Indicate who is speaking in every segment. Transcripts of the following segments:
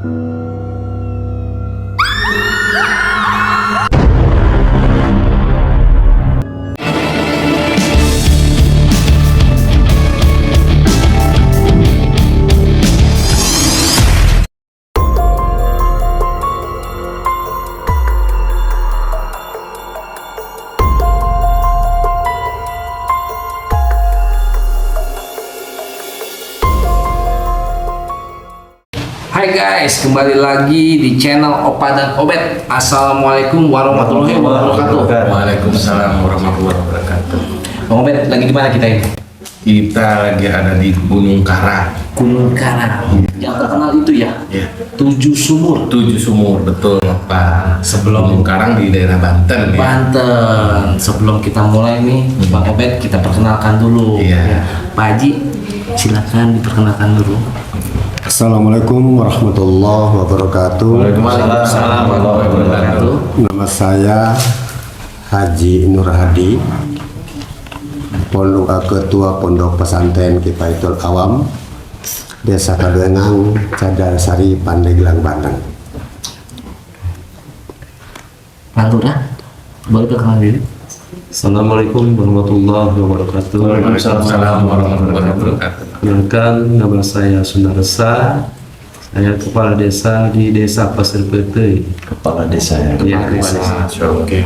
Speaker 1: Hai guys, kembali lagi di channel Opa dan Obet. Assalamualaikum warahmatullahi wabarakatuh.
Speaker 2: Waalaikumsalam warahmatullahi wabarakatuh.
Speaker 1: Bang Obet, lagi di mana kita ini?
Speaker 2: Kita lagi ada di Gunung Karang.
Speaker 1: Gunung Karang. Yang terkenal itu ya?
Speaker 2: Ya.
Speaker 1: 7 sumur.
Speaker 2: 7 sumur, betul Pak. Sebelum Gunung Karang di daerah Banten.
Speaker 1: Banten. Sebelum kita mulai nih, Bang Obet, kita perkenalkan dulu.
Speaker 2: Iya.
Speaker 1: Pak Haji, silakan diperkenalkan dulu.
Speaker 3: Assalamualaikum warahmatullahi wabarakatuh.
Speaker 1: Waalaikumsalam warahmatullahi wabarakatuh.
Speaker 3: Nama saya Haji Nur Hadi, Ketua Pondok Pesantren Kifaitul Awam, Desa Kaduengang, Cadarsari, Pandeglang, Banten.
Speaker 1: Pak Lurah, boleh perkenalan diri?
Speaker 4: Assalamualaikum warahmatullahi wabarakatuh.
Speaker 2: Waalaikumsalam warahmatullahi wabarakatuh.
Speaker 4: Perkenalkan, nama saya Sunarsa. Saya kepala desa di Desa Pasir Putih.
Speaker 5: Kepala desa ya.
Speaker 4: Ya, desa.
Speaker 2: Oke.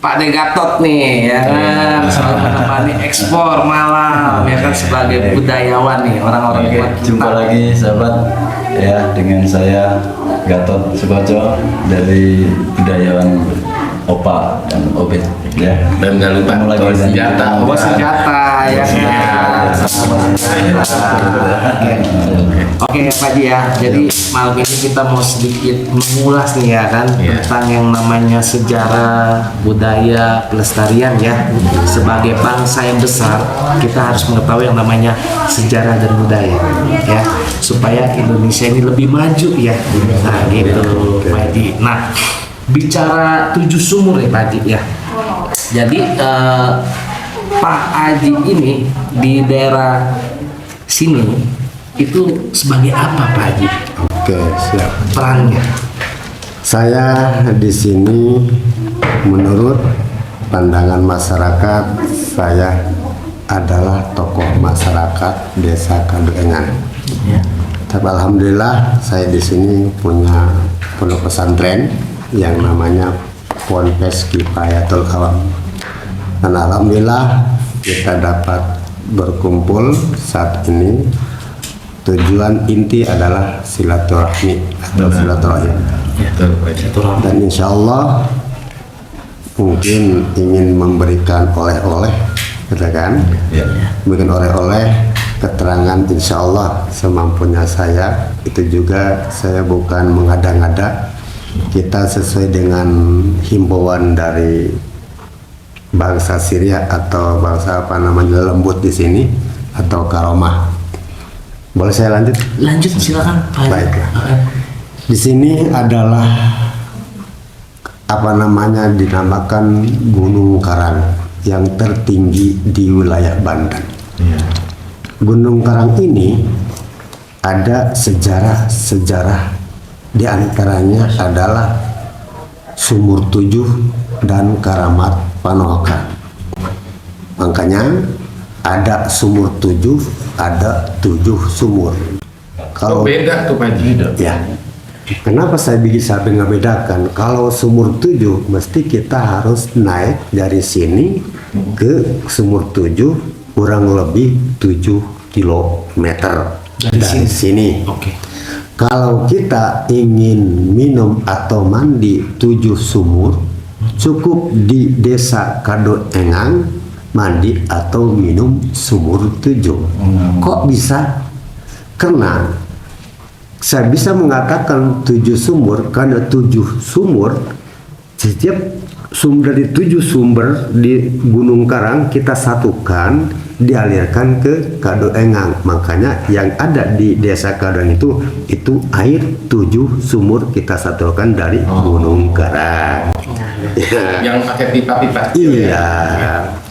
Speaker 1: Pak De Gatot nih, ya kan, selalu menemani ekspor malam, ya kan, sebagai budayawan nih, orang-orang tua kita.
Speaker 5: Jumpa lagi sahabat ya dengan saya Gatot Sukoco dari budayawan Opa dan Obet ya.
Speaker 2: Dan jangan lupa
Speaker 5: Ketemu lagi
Speaker 2: bawa
Speaker 5: dan-
Speaker 2: senjata.
Speaker 1: Bawa senjata, ya kan. Oke Pak Ji ya, jadi malam ini kita mau sedikit mengulas nih ya kan,
Speaker 2: Iya.
Speaker 1: tentang yang namanya sejarah, budaya, pelestarian ya. Sebagai bangsa yang besar, kita harus mengetahui yang namanya sejarah dan budaya ya, supaya Indonesia ini lebih maju ya. Nah gitu Pak Ji. Nah, bicara 7 sumur nih Pak Haji ya. Jadi Pak Haji ini di daerah sini itu sebagai apa Pak Haji?
Speaker 3: Oke, siap.
Speaker 1: Perannya?
Speaker 3: Saya di sini menurut pandangan masyarakat, saya adalah tokoh masyarakat Desa Kaduengan.
Speaker 1: Ya.
Speaker 3: Tapi alhamdulillah saya di sini punya pondok pesantren yang namanya Ponpes Kifayatul Awam. Dan alhamdulillah kita dapat berkumpul saat ini. Tujuan inti adalah silaturahmi atau silaturahim.
Speaker 2: Betul, Pak Haji.
Speaker 3: Dan insya Allah mungkin ingin memberikan oleh-oleh, gitu kan?
Speaker 5: Ya.
Speaker 3: Memberikan oleh-oleh, keterangan insya Allah semampunya saya. Itu juga saya bukan mengada-ngada. Kita sesuai dengan himbauan dari bangsa Syria atau bangsa apa namanya lembut di sini atau karomah. Boleh saya lanjut?
Speaker 1: Lanjut silakan Pak Haji.
Speaker 3: Baiklah.
Speaker 1: Oke.
Speaker 3: Di sini adalah apa namanya dinamakan Gunung Karang yang tertinggi di wilayah Banten. Gunung Karang ini ada sejarah-sejarah, di antaranya adalah Sumur 7 dan Karamat Panokan. Makanya ada Sumur 7, ada 7 sumur.
Speaker 2: Oh, beda tuh Pak Haji.
Speaker 3: Ya, kenapa saya bisa mengebedakan? Kalau sumur 7 mesti kita harus naik dari sini ke sumur 7 kurang lebih 7 kilometer dari sini.
Speaker 1: Oke.
Speaker 3: Kalau kita ingin minum atau mandi 7 sumur, cukup di Desa Kaduengang mandi atau minum sumur 7. Kok bisa? Karena saya bisa mengatakan 7 sumur karena 7 sumur, setiap sumber dari 7 sumber di Gunung Karang kita satukan, dialirkan ke Kaduengang. Makanya yang ada di Desa Kaduengang itu air 7 sumur kita satukan dari Gunung Karang.
Speaker 2: Yang pakai pipa-pipa.
Speaker 3: Iya.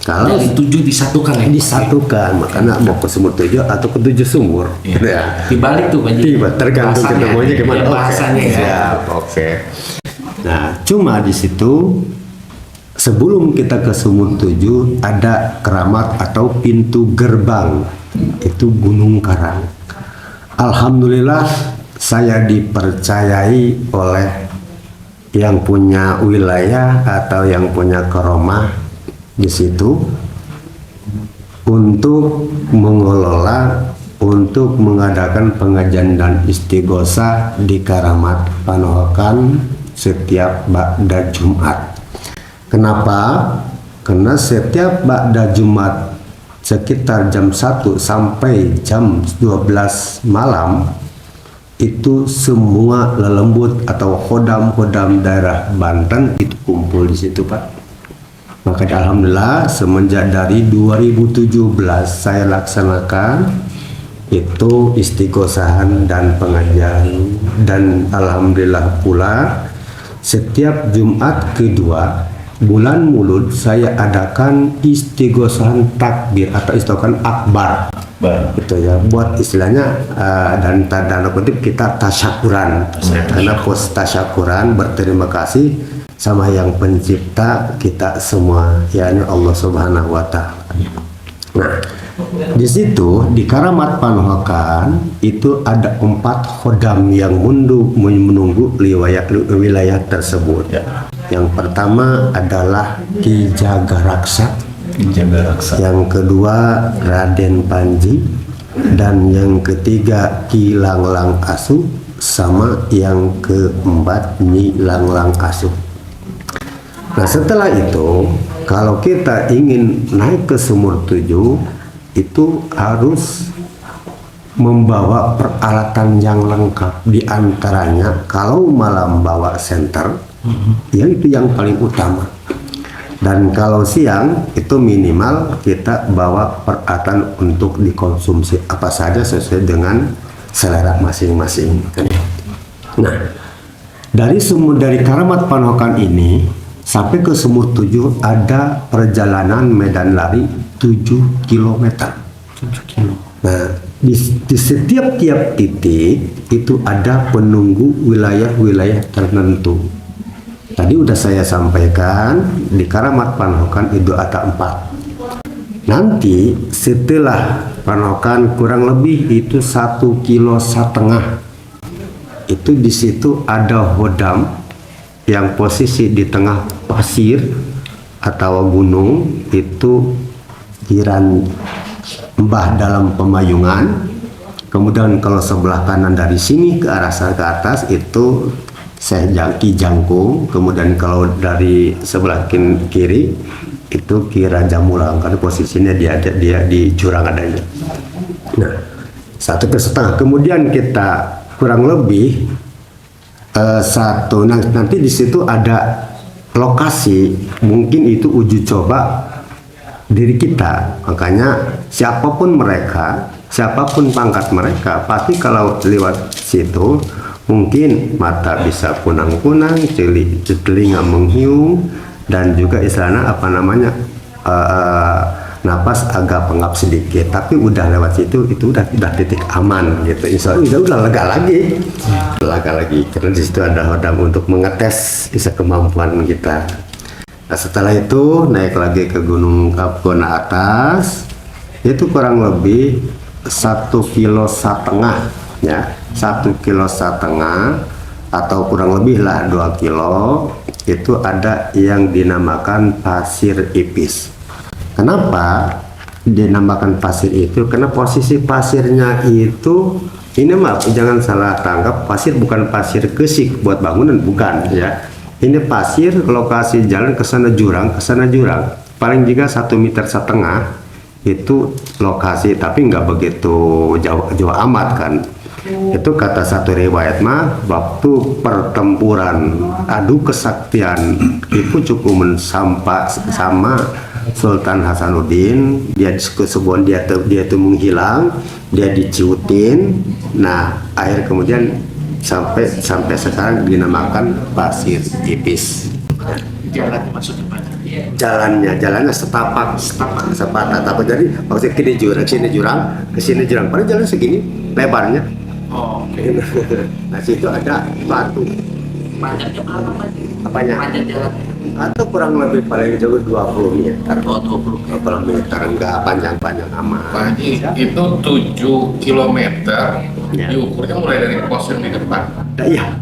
Speaker 3: Kalau
Speaker 1: Jadi 7 disatukan ya.
Speaker 3: disatukan, makanya mau ke sumur 7 atau ke 7 sumur.
Speaker 2: Iya.
Speaker 3: Ya.
Speaker 1: Dibalik tuh Pak Ji.
Speaker 3: Iya, tergantung
Speaker 1: Bahasanya.
Speaker 3: kita maunya gimana.
Speaker 1: Ya,
Speaker 3: Oke.
Speaker 1: bahasanya ya.
Speaker 3: Siap, oke. Nah, cuma di situ sebelum kita ke sumur 7 ada keramat atau pintu gerbang. Itu Gunung Karang. Alhamdulillah saya dipercayai oleh yang punya wilayah atau yang punya karomah di situ untuk mengelola, untuk mengadakan pengajian dan istighosah di Karamat Panokan setiap ba'da Jumat. Kenapa? Karena setiap ba'da Jumat sekitar jam 1 sampai jam 12 malam itu semua lelembut atau khodam-khodam daerah Banten itu kumpul di situ Pak. Maka alhamdulillah semenjak dari 2017 saya laksanakan itu istighosahan dan pengajian, dan alhamdulillah pula setiap Jumat kedua bulan Mulud saya adakan istighosahan takbir atau istighosahan akbar. Gitu ya, buat istilahnya dan tanda kutip kita tasyakuran, karena pos tasyakuran berterima kasih sama yang pencipta kita semua, yakni Allah Subhanahu wa Ta'ala. Nah, di situ di Karamat Panokan itu ada 4 khodam yang menunggu wilayah tersebut. Yang pertama adalah Ki Jagaraksa, yang kedua Raden Panji, dan yang ketiga Ki Langlang Asuh, sama yang keempat Nyi Langlang Asuh. Nah setelah itu kalau kita ingin naik ke sumur 7 itu harus membawa peralatan yang lengkap, diantaranya kalau malam bawa senter, yang itu yang paling utama. Dan kalau siang itu minimal kita bawa peralatan untuk dikonsumsi apa saja sesuai dengan selera masing-masing. Nah, dari Karamat Panokan ini sampai ke sumur 7 ada perjalanan medan lari 7 km. 7 km. Nah, di setiap tiap titik itu ada penunggu wilayah-wilayah tertentu. Tadi udah saya sampaikan di Karamat Panokan itu ada 4. Nanti setelah Panokan kurang lebih itu 1,5 kilo, itu di situ ada hodam yang posisi di tengah pasir atau gunung, itu kiran Mbah Dalam Pemayungan. Kemudian kalau sebelah kanan dari sini ke arah ke atas itu Syekh Ki Jangkung. Kemudian kalau dari sebelah kiri itu Ki Raja Mulang, karena posisinya dia di jurang adanya. Nah, 1,5 kilo. Kemudian kita kurang lebih nanti di situ ada lokasi, mungkin itu uji coba diri kita. Makanya siapapun mereka, siapapun pangkat mereka, pasti kalau lewat situ mungkin mata bisa kunang-kunang, telinga menghiung, dan juga istilahnya napas agak pengap sedikit. Tapi udah lewat situ itu udah titik aman gitu. Insya Allah udah lega lagi karena di situ ada hodam untuk mengetes kemampuan kita. Nah, setelah itu naik lagi ke Gunung Kapkona atas, itu kurang lebih 1,5 kilo ya, 1,5 kilo atau kurang lebih lah 2 kilo. Itu ada yang dinamakan pasir ipis. Kenapa dinamakan pasir itu? Karena posisi pasirnya itu, ini maaf jangan salah tangkap, pasir bukan pasir gesik buat bangunan, bukan ya. Ini pasir, lokasi jalan ke sana jurang, paling juga 1,5 meter itu lokasi, tapi nggak begitu jauh amat kan. Itu kata satu riwayat mah, waktu pertempuran adu kesaktian itu cukup sama Sultan Hasanuddin, dia kesubuhan dia tuh menghilang, dia diciutin. Nah, akhir kemudian sampai sekarang dinamakan pasir ipis.
Speaker 1: Jalannya maksudnya mana?
Speaker 3: jalannya setapak setapak. Jadi maksudnya ke sini jurang paling jalan segini lebarnya.
Speaker 1: Oh, oke.
Speaker 3: Nah situ ada batu
Speaker 1: Panjangnya berapa Pak?
Speaker 3: apanya
Speaker 1: Panjang jalan.
Speaker 3: atau kurang lebih paling jauh 20 meter.
Speaker 1: Oh, 20.
Speaker 3: 20 meter enggak panjang-panjang amat.
Speaker 2: Pak Haji, itu 7 kilometer
Speaker 3: Ya.
Speaker 2: diukurnya mulai dari pos yang di depan.
Speaker 3: Nah, iya,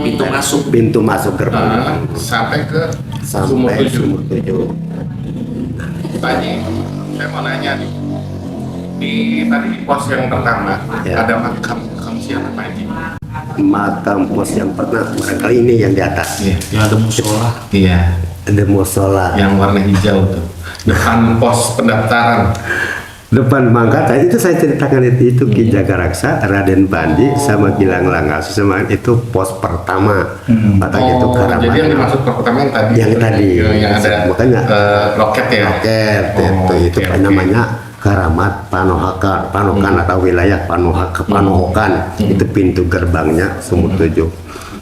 Speaker 1: Pintu masuk.
Speaker 3: pintu masuk gerbang
Speaker 2: Sampai ke Sumur
Speaker 3: sampai
Speaker 2: 7.
Speaker 3: sumur 7.
Speaker 2: Pak Haji, saya mau nanya nih. Tadi di pos yang pertama
Speaker 3: Ya.
Speaker 2: ada makam siapa Pak Haji?
Speaker 3: Makam pos yang pernah barangkali ini yang di atas.
Speaker 2: Iya.
Speaker 1: Yang ada musola.
Speaker 2: Iya.
Speaker 3: Ada musola.
Speaker 2: Yang warna hijau tuh. Depan pos pendaftaran.
Speaker 3: Depan Mangkata itu saya ceritakan itu Ki Jagaraksa, Raden Bandi sama Gilang Langas sama itu pos pertama. Kata gitu Karamat.
Speaker 2: Jadi yang dimaksud pertama yang tadi.
Speaker 3: Yang tadi.
Speaker 2: Yang ada
Speaker 3: Makanya
Speaker 2: loket ya.
Speaker 3: Oket itu
Speaker 2: oke, oke.
Speaker 3: namanya Karamat Panokan atau wilayah Panohokan. Itu pintu gerbangnya Sumur 7.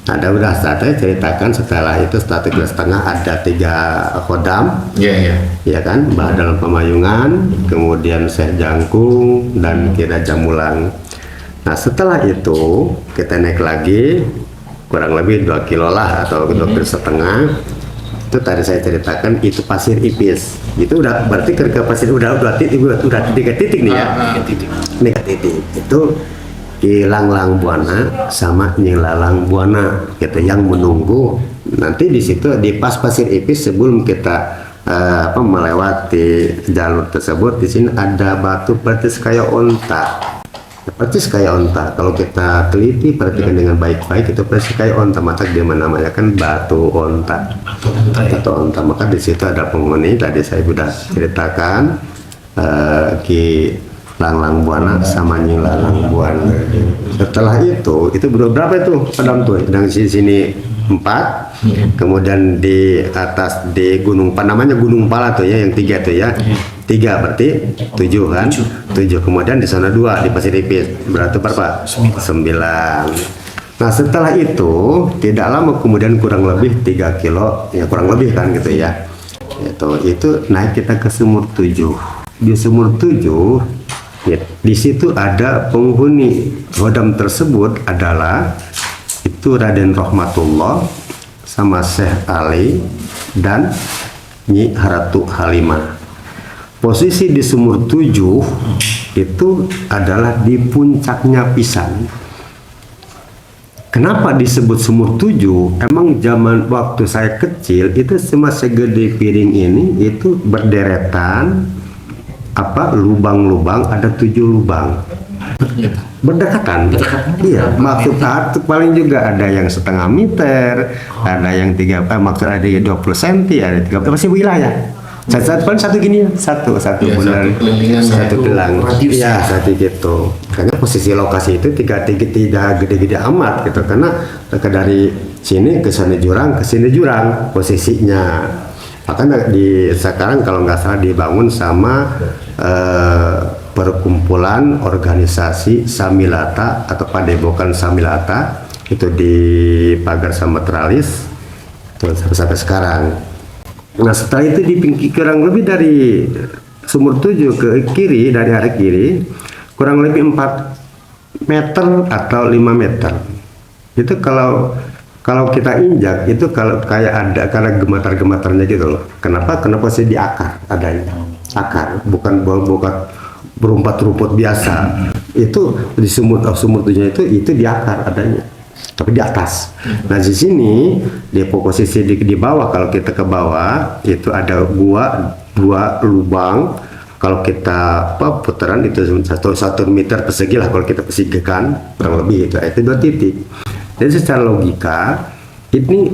Speaker 3: Nah, udah saya ceritakan setelah itu 1,5 ada 3 kodam.
Speaker 2: Iya.
Speaker 3: Ya kan, Mbah dalam Pemayungan, kemudian Syekh Jangkung dan Kira Jamulang. Nah setelah itu kita naik lagi kurang lebih 2 kilo lah atau 2,5 kilo. Itu tadi saya ceritakan itu pasir ipis. Itu udah berarti ke pasir udah 3 titik nih ya. 3 titik. Itu Kilang Langbuana sama Nyilalang Buana gitu yang menunggu nanti di situ di pas pasir ipis sebelum kita melewati jalur tersebut. Di sini ada batu persis kayak onta, kalau kita teliti perhatikan dengan baik-baik itu persis kayak onta, maka dia namanya kan batu onta. Maka di situ ada penghuni tadi saya sudah ceritakan Ki Lang Buana sama Nyilalang Buana. Setelah itu berapa itu pedang tuh? Dari sini 4, kemudian di atas di Gunung namanya Gunung Pala tuh ya, yang 3 tuh ya. 3 berarti 7 kan? 7. Kemudian di sana 2 di Pasir Ipis. Berarti berapa? 9. Nah setelah itu tidak lama kemudian kurang lebih 3 kilo ya kurang lebih kan gitu ya. Itu naik kita ke Sumur 7. Di Sumur 7 ya, di situ ada penghuni kodam tersebut adalah itu Raden Rahmatullah sama Syekh Ali dan Nyi Haratu Halimah. Posisi di Sumur 7 itu adalah di puncaknya pisan. Kenapa disebut Sumur 7? Emang zaman waktu saya kecil itu cuma segede piring ini itu berderetan lubang-lubang, ada 7 lubang berdekatan. Iya, maksud paling juga ada yang 1/2 meter, ada yang 3 maksud ada 20 cm, ada 30 masih wilayah. Satu gini, satu benar, satu gelang. Iya, satu gitu. Karena posisi lokasi itu tidak gede-gede amat gitu, karena dari sini ke sana jurang, ke sini jurang posisinya. Makanya sekarang kalau nggak salah dibangun sama perkumpulan organisasi Samilata atau Padepokan Samilata itu di Pagar Sametralis sampai sekarang. Nah setelah itu di pinggir kurang lebih dari Sumur 7 ke kiri, dari arah kiri kurang lebih 4 meter atau 5 meter. Itu kalau kita injak itu kalau kayak ada karena gemetar-gemetarnya gitu loh. Kenapa sih di akar adanya? Akar, bukan berumput biasa. Itu di sumur 7 itu di akar adanya, tapi di atas. Nah di sini di posisi di bawah, kalau kita ke bawah itu ada dua lubang. Kalau kita putaran itu 1 meter persegi lah kalau kita persegikan kurang lebih itu 2 titik. Jadi secara logika ini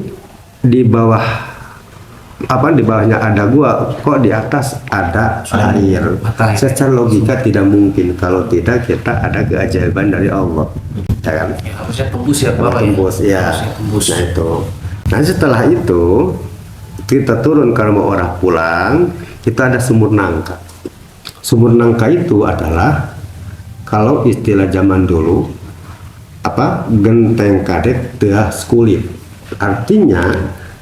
Speaker 3: di bawahnya ada gua, kok di atas ada air. Secara logika tidak mungkin kalau tidak kita ada keajaiban dari Allah, ya kan?
Speaker 1: Ya, harusnya tembus ya Bapak.
Speaker 3: Tembus ya. Nah itu. Nah setelah itu kita turun kalau mau orang pulang, kita ada sumur nangka. Sumur nangka itu adalah kalau istilah zaman dulu genteng kadek teah kulit. Artinya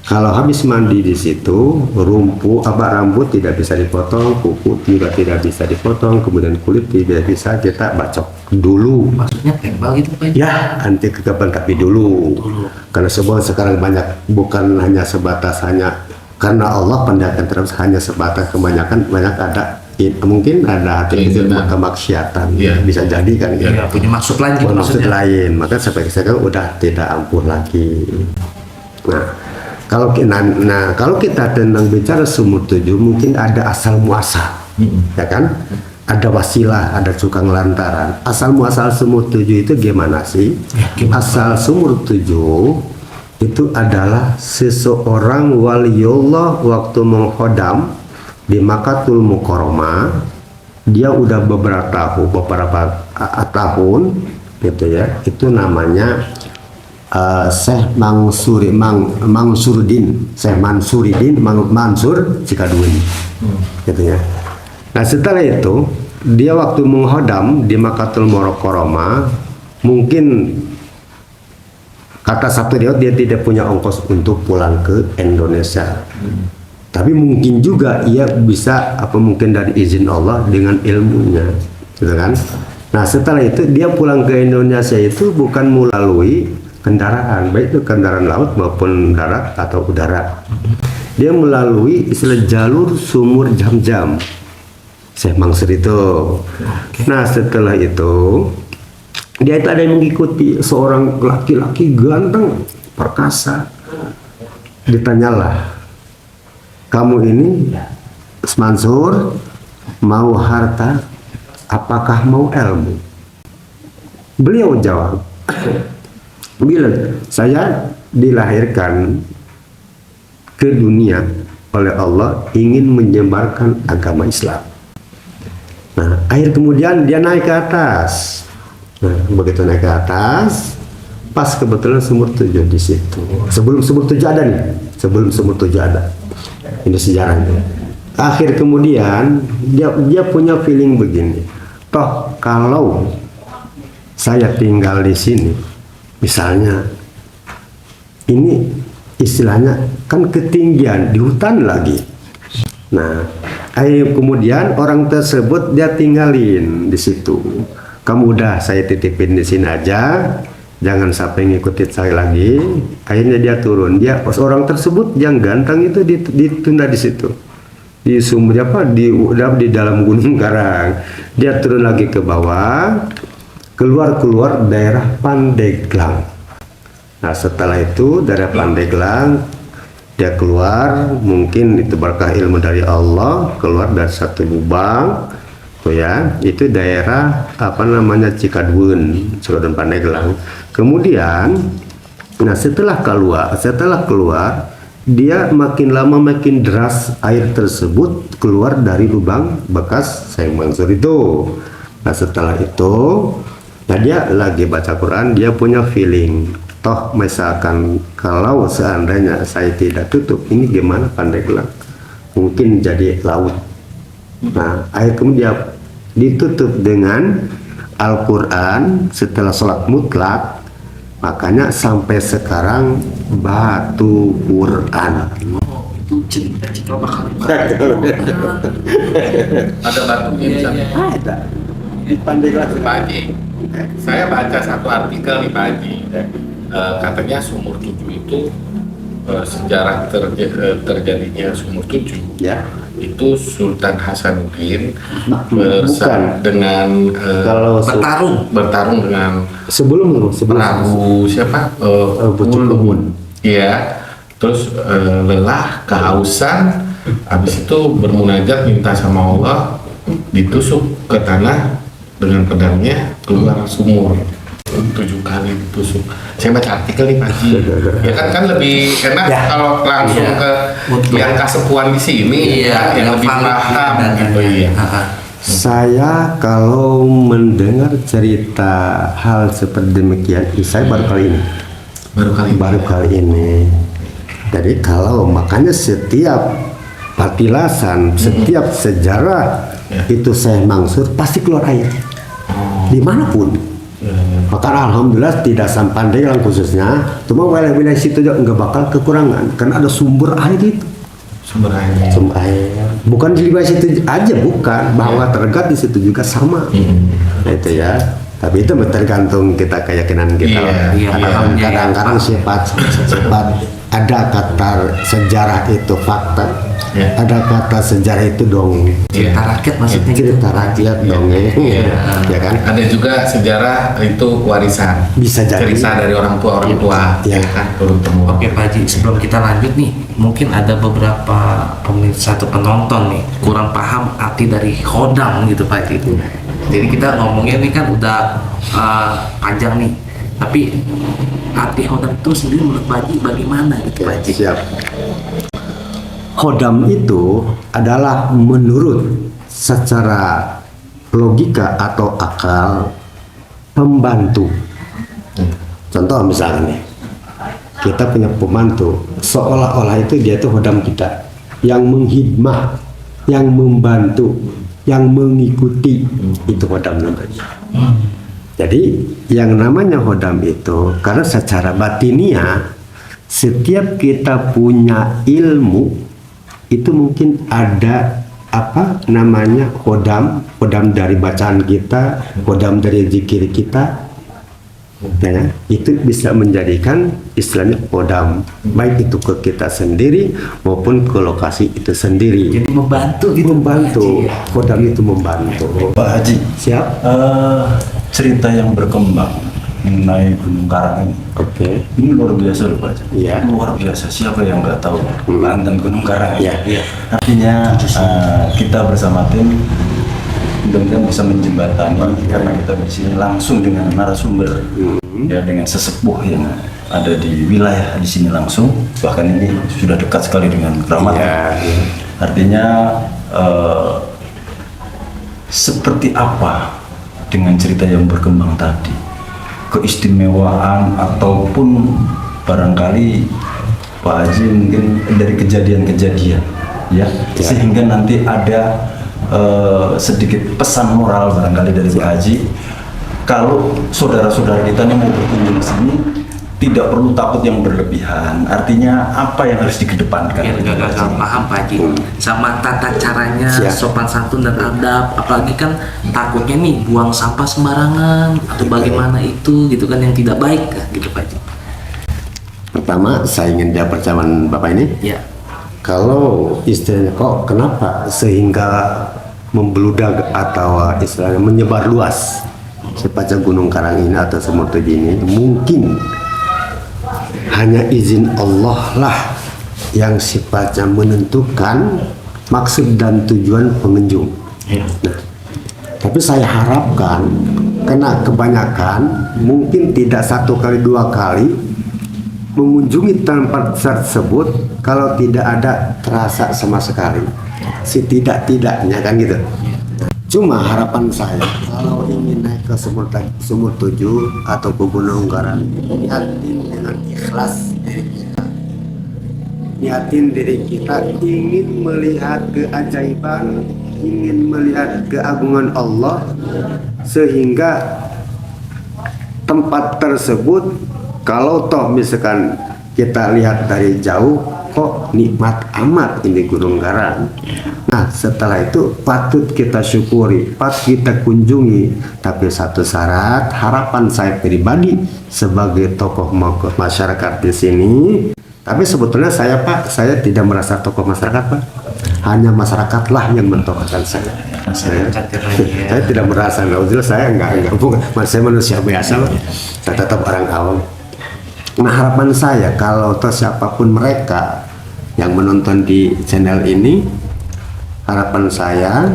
Speaker 3: Kalau habis mandi di situ, rambut tidak bisa dipotong, kuku juga tidak bisa dipotong, kemudian kulit tidak bisa kita bacok dulu.
Speaker 1: Maksudnya tembal gitu Pak?
Speaker 3: Ya, anti kegapan tapi dulu. Karena sekarang banyak, bukan hanya sebatas hanya karena Allah pendakan terus hanya sebatas kebanyakan banyak ada mungkin ada hati itu kemaksiatan, bisa jadi kan
Speaker 1: Ya, nggak punya maksud lain gitu
Speaker 3: maksud
Speaker 1: maksudnya.
Speaker 3: lain, maka sampai sekarang udah tidak ampuh lagi. Nah, kalau kita tentang bicara sumur tujuh, mungkin ada asal muasal, ya kan? Ada wasilah, ada cukang lantaran. Asal muasal sumur tujuh itu gimana sih? Asal sumur tujuh itu adalah seseorang waliullah waktu menghodam di Makkatul Mukarramah, dia udah beberapa tahun gitu ya. Itu namanya Syekh Mansur Cikadun gitu ya. Nah setelah itu dia waktu menghodam di Makkatul Mukarramah, mungkin kata satu dia tidak punya ongkos untuk pulang ke Indonesia. Tapi mungkin juga ia bisa mungkin dari izin Allah dengan ilmunya, gitu kan? Nah setelah itu dia pulang ke Indonesia itu bukan melalui kendaraan, baik itu kendaraan laut maupun darat atau udara. Dia melalui istilah jalur sumur Jam-Jam, Syekh Mansur itu. Nah setelah itu dia itu ada yang mengikuti seorang laki-laki ganteng, perkasa. Ditanyalah, kamu ini Mansur mau harta apakah mau ilmu? Beliau jawab, bilang saya dilahirkan ke dunia oleh Allah ingin menyebarkan agama Islam. Nah, kemudian dia naik ke atas. Nah, begitu naik ke atas, pas kebetulan sumur tujuh di situ. Sebelum sumur tujuh ada nih, sebelum sumur tujuh ada. Ini sejarahnya. Akhir kemudian dia punya feeling begini. Toh kalau saya tinggal di sini, misalnya ini istilahnya kan ketinggian di hutan lagi. Nah, kemudian orang tersebut dia tinggalin di situ. Kamu udah saya titipin di sini aja. Jangan sampai ngikutin saya lagi. Akhirnya dia turun. Orang tersebut yang ganteng itu ditunda di situ. Di sumur di dalam gunung karang. Dia turun lagi ke bawah. Keluar daerah Pandeglang. Nah setelah itu daerah Pandeglang dia keluar. Mungkin itu berkah ilmu dari Allah. Keluar dari satu lubang. Tuh ya, itu daerah Cikadun Pandeglang. Kemudian, nah setelah keluar, dia makin lama makin deras air tersebut keluar dari lubang bekas Syekh Mansur itu. Nah setelah itu, nah dia lagi baca Quran, dia punya feeling. Toh misalkan kalau seandainya saya tidak tutup, ini gimana Pandeglang? Mungkin jadi laut. Nah, air kemudian ditutup dengan Al-Quran setelah sholat mutlak, makanya sampai sekarang batu Quran.
Speaker 1: Cerita bakal
Speaker 2: Ada batunya di sana.
Speaker 3: Ada di Pandeglang.
Speaker 2: Pak Haji, saya baca satu artikel nih Pak Haji. Katanya sumur tujuh itu sejarah terjadinya sumur tujuh.
Speaker 3: Ya.
Speaker 2: Itu Sultan Hasanuddin
Speaker 3: Bukan.
Speaker 2: dengan
Speaker 3: Kalau
Speaker 2: bertarung dengan
Speaker 3: sebelum
Speaker 2: Prabu siapa?
Speaker 3: Bucukumun.
Speaker 2: Iya. Terus lelah, kehausan, habis itu bermunajat minta sama Allah, ditusuk ke tanah dengan pedangnya, keluar sumur. 7 kali ditusuk. Saya baca artikel nih Pak Haji. Ya kan lebih enak kalau langsung ke yang kasepuan di sini, yang lebih paham gitu ya.
Speaker 3: Saya kalau mendengar cerita hal seperti demikian, saya baru kali ini. Jadi kalau makanya setiap patilasan, setiap sejarah itu Syekh Mansur pasti keluar air dimanapun. Maka alhamdulillah tidak sampai Pandeglang khususnya, cuma wilayah-wilayah situ juga nggak bakal kekurangan karena ada sumber air itu.
Speaker 2: Sumber airnya.
Speaker 3: Sumber air. Bukan di wilayah situ aja, bukan, bahwa terdekat di situ juga sama. Nah, itu ya. Tapi itu tergantung kita keyakinan kita.
Speaker 2: Iya,
Speaker 3: Kadang-kadang sifat ada kata sejarah itu fakta, ada kata sejarah itu dongeng.
Speaker 1: Cerita rakyat maksudnya gitu.
Speaker 3: Cerita rakyat dongeng, ya kan?
Speaker 2: Ada juga sejarah itu warisan.
Speaker 3: Bisa jadi.
Speaker 2: Cerita dari orang tua
Speaker 3: Iya.
Speaker 2: kan turun temurun.
Speaker 1: Oke Pak Haji, sebelum kita lanjut nih, mungkin ada beberapa pemirsa atau penonton nih kurang paham arti dari khodam gitu Pak Haji. Jadi kita ngomongnya ini kan udah panjang nih, tapi arti khodam itu sendiri menurut Pak Haji bagaimana gitu Pak Haji?
Speaker 3: Siap. Khodam itu adalah menurut secara logika atau akal pembantu. Contoh misalnya nih, kita punya pembantu, seolah-olah itu dia itu khodam kita, yang menghidmah, yang membantu, yang mengikuti, itu khodam namanya. Jadi yang namanya khodam itu karena secara batiniah setiap kita punya ilmu itu mungkin ada apa namanya khodam dari bacaan kita, khodam dari zikir kita, ya, itu bisa menjadikan istilahnya khodam, baik itu ke kita sendiri maupun ke lokasi itu sendiri.
Speaker 1: Jadi membantu gitu.
Speaker 3: Membantu,
Speaker 1: Pak Haji, ya?
Speaker 3: khodam itu membantu.
Speaker 5: Pak Haji,
Speaker 3: Siap?
Speaker 5: cerita yang berkembang mengenai Gunung Karang ini,
Speaker 3: Oke.
Speaker 5: ini luar biasa loh Pak Haji.
Speaker 3: Iya.
Speaker 5: Luar biasa, siapa yang nggak tahu Banten Gunung Karang ini?
Speaker 3: Iya.
Speaker 5: Artinya kita bersama tim mudah-mudahan bisa menjembatani karena kita di sini langsung dengan narasumber, ya, dengan sesepuh yang ada di wilayah di sini langsung, bahkan ini sudah dekat sekali dengan keramat.
Speaker 3: Iya.
Speaker 5: Artinya seperti apa dengan cerita yang berkembang tadi, keistimewaan ataupun barangkali Pak Haji mungkin dari kejadian-kejadian, ya, sehingga nanti ada sedikit pesan moral barangkali dari Pak Haji, kalau saudara-saudara kita yang mau berkunjung ke sini tidak perlu takut yang berlebihan. Artinya apa yang harus dikedepankan?
Speaker 1: Biar gak gagal paham Pak Haji sama tata caranya,
Speaker 3: Siap.
Speaker 1: sopan santun dan adab, apalagi kan takutnya nih buang sampah sembarangan atau bagaimana itu gitu kan yang tidak baik gitu Pak Haji.
Speaker 3: Pertama, saya ingin jawab percakapan Bapak ini.
Speaker 1: Ya.
Speaker 3: Kalau istilahnya kok kenapa sehingga membludak atau istilahnya menyebar luas sepanjang Gunung Karang ini atau Sumur Tujuh ini, mungkin hanya izin Allah lah yang sifatnya menentukan maksud dan tujuan pengunjung. Nah, tapi saya harapkan karena kebanyakan mungkin tidak satu kali dua kali mengunjungi tempat tersebut kalau tidak ada terasa sama sekali, setidak-tidaknya kan gitu. Cuma harapan saya kalau ingin naik ke Sumur Tujuh atau ke Gunung Karang, niatin dengan ikhlas diri kita, niatin diri kita ingin melihat keajaiban, ingin melihat keagungan Allah, sehingga tempat tersebut kalau toh misalkan kita lihat dari jauh kok nikmat amat ini Gunung Karang. Nah setelah itu patut kita syukuri, patut kita kunjungi. Tapi satu syarat, harapan saya pribadi sebagai tokoh masyarakat di sini. Tapi sebetulnya saya Pak, saya tidak merasa tokoh masyarakat Pak. Hanya masyarakatlah yang mentokohkan saya. Saya tidak merasa, saya enggak bukan, saya manusia biasa Pak. Saya tetap orang awam. Nah harapan saya kalau toh siapapun mereka yang menonton di channel ini, harapan saya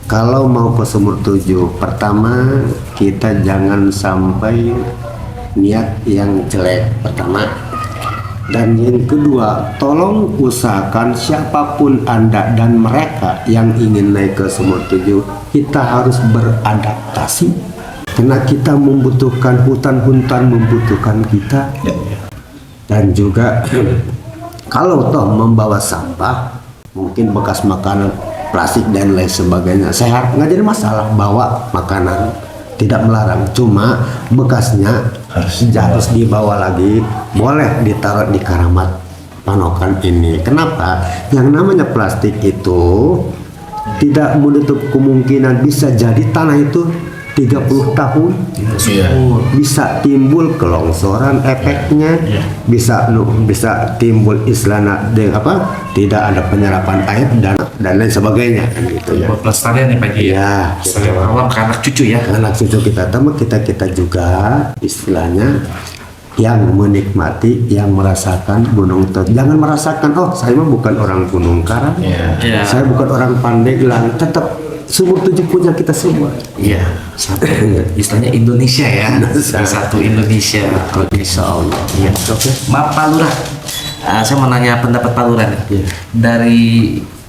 Speaker 3: kalau mau ke Sumur Tujuh, pertama kita jangan sampai niat yang jelek pertama, dan yang kedua tolong usahakan siapapun Anda dan mereka yang ingin naik ke Sumur Tujuh, kita harus beradaptasi. Karena kita membutuhkan hutan-hutan, membutuhkan kita, dan juga kalau toh membawa sampah, mungkin bekas makanan, plastik dan lain sebagainya, saya harap nggak jadi masalah bawa makanan. tidak melarang, cuma bekasnya harus dibawa lagi, boleh ditaruh di karamat panokan ini. Kenapa? Yang namanya plastik itu tidak menutup kemungkinan bisa jadi tanah itu 30 tahun
Speaker 2: Iya.
Speaker 3: bisa timbul kelongsoran efeknya, bisa timbul istilahnya tidak ada penyerapan air dan lain sebagainya kan gitu ya.
Speaker 1: Buat pelestarian ya Pak Haji ya.
Speaker 3: Ya,
Speaker 1: Pelestarian alam ke anak cucu ya.
Speaker 3: anak cucu kita, tapi kita juga istilahnya yang menikmati, yang merasakan Gunung Teuku. Jangan merasakan, oh saya mah bukan orang Gunung Karang,
Speaker 1: Iya.
Speaker 3: saya bukan orang Pandeglang, tetap Sumur Tujuh punya kita semua.
Speaker 1: Iya, satu istilahnya Indonesia ya. Satu Indonesia. Oke.
Speaker 3: Insya Allah.
Speaker 1: Iya. Maaf Pak Lurah, saya mau nanya pendapat Pak Lurah nih. Dari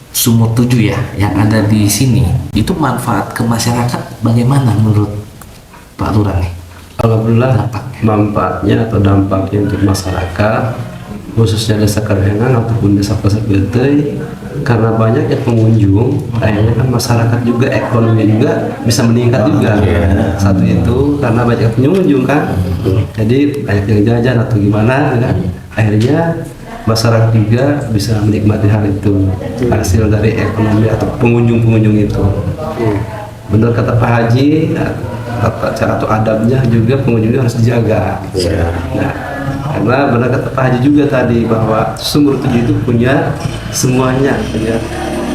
Speaker 1: Sumur Tujuh ya, yang ada di sini, itu manfaat ke masyarakat bagaimana menurut Pak Lurah nih?
Speaker 4: Alhamdulillah
Speaker 1: Dampaknya.
Speaker 4: manfaatnya atau dampaknya untuk masyarakat khususnya desa Karengang ataupun desa Pasir Beteuy, karena banyaknya pengunjung akhirnya kan masyarakat juga ekonomi juga bisa meningkat juga. Satu itu karena banyak pengunjung kan, jadi banyak yang jajan atau gimana kan, akhirnya masyarakat juga bisa menikmati hal itu, hasil dari ekonomi atau pengunjung-pengunjung itu. Benar kata Pak Haji, tata cara atau adabnya juga pengunjungnya harus dijaga. Nah, karena benar kata Pak Haji juga tadi bahwa Sumur Tujuh itu punya semuanya, punya